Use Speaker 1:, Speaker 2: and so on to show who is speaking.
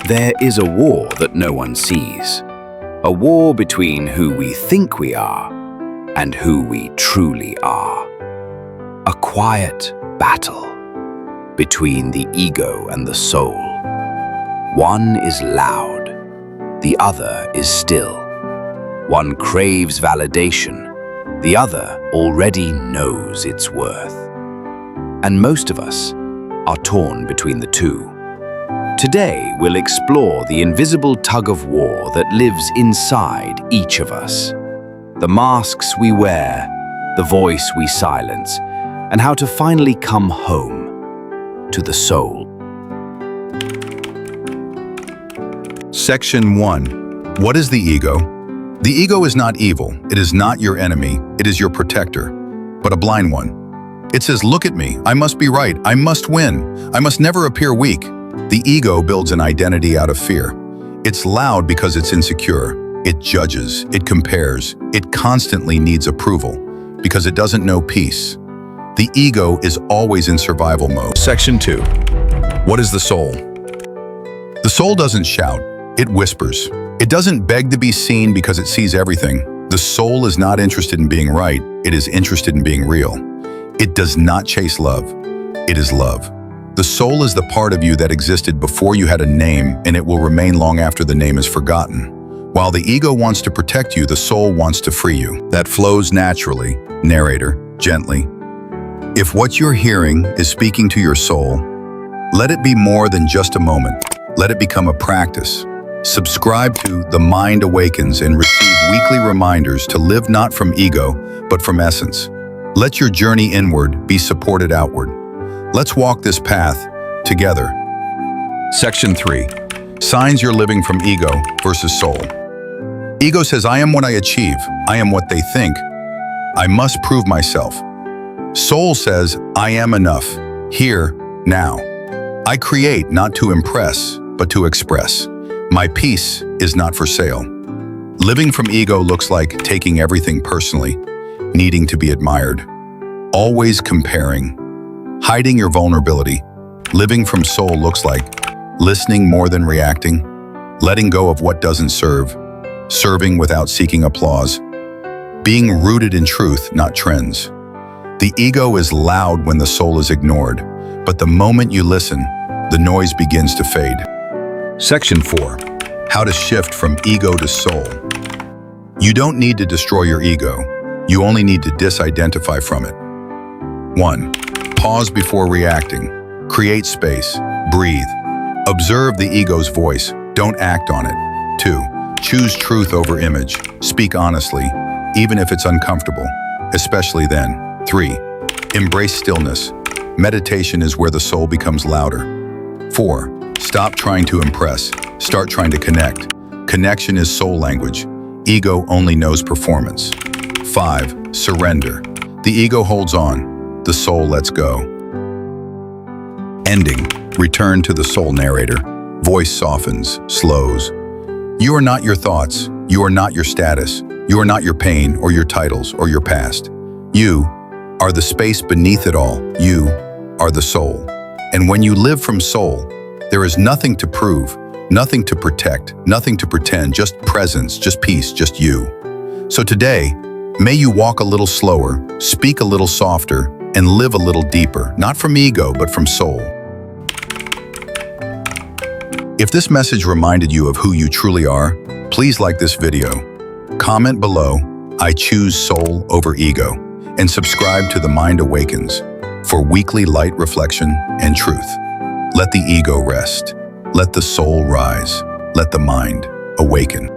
Speaker 1: There is a war that no one sees. A war between who we think we are and who we truly are. A quiet battle between the ego and the soul. One is loud, the other is still. One craves validation, the other already knows its worth. And most of us are torn between the two. Today, we'll explore the invisible tug-of-war that lives inside each of us. The masks we wear, the voice we silence, and how to finally come home to the soul.
Speaker 2: Section 1. What is the ego? The ego is not evil. It is not your enemy. It is your protector, but a blind one. It says, look at me. I must be right. I must win. I must never appear weak. The ego builds an identity out of fear. It's loud because it's insecure. It judges. It compares. It constantly needs approval because it doesn't know peace. The ego is always in survival mode. Section 2. What is the soul? The soul doesn't shout. It whispers. It doesn't beg to be seen because it sees everything. The soul is not interested in being right. It is interested in being real. It does not chase love. It is love. The soul is the part of you that existed before you had a name, and it will remain long after the name is forgotten. While the ego wants to protect you, the soul wants to free you. That flows naturally. Narrator, gently. If what you're hearing is speaking to your soul, let it be more than just a moment. Let it become a practice. Subscribe to The Mind Awakens and receive weekly reminders to live not from ego, but from essence. Let your journey inward be supported outward. Let's walk this path together. Section 3. Signs you're living from ego versus soul. Ego says, I am what I achieve. I am what they think. I must prove myself. Soul says, I am enough. Here, now. I create not to impress, but to express. My peace is not for sale. Living from ego looks like taking everything personally, needing to be admired, always comparing, hiding your vulnerability. Living from soul looks like listening more than reacting, letting go of what doesn't serve, serving without seeking applause, being rooted in truth, not trends. The ego is loud when the soul is ignored, but the moment you listen, the noise begins to fade. Section 4. How to shift from ego to soul. You don't need to destroy your ego. You only need to disidentify from it. 1. Pause before reacting. Create space. Breathe. Observe the ego's voice. Don't act on it. 2. Choose truth over image. Speak honestly, even if it's uncomfortable, especially then. 3. Embrace stillness. Meditation is where the soul becomes louder. 4. Stop trying to impress. Start trying to connect. Connection is soul language. Ego only knows performance. 5. Surrender. The ego holds on. The soul lets go. Ending. Return to the soul, narrator. Voice softens, slows. You are not your thoughts. You are not your status. You are not your pain or your titles or your past. You are the space beneath it all. You are the soul. And when you live from soul, there is nothing to prove, nothing to protect, nothing to pretend, just presence, just peace, just you. So today, may you walk a little slower, speak a little softer, and live a little deeper, not from ego, but from soul. If this message reminded you of who you truly are, please like this video, comment below, I choose soul over ego, and subscribe to The Mind Awakens for weekly light reflection and truth. Let the ego rest. Let the soul rise. Let the mind awaken.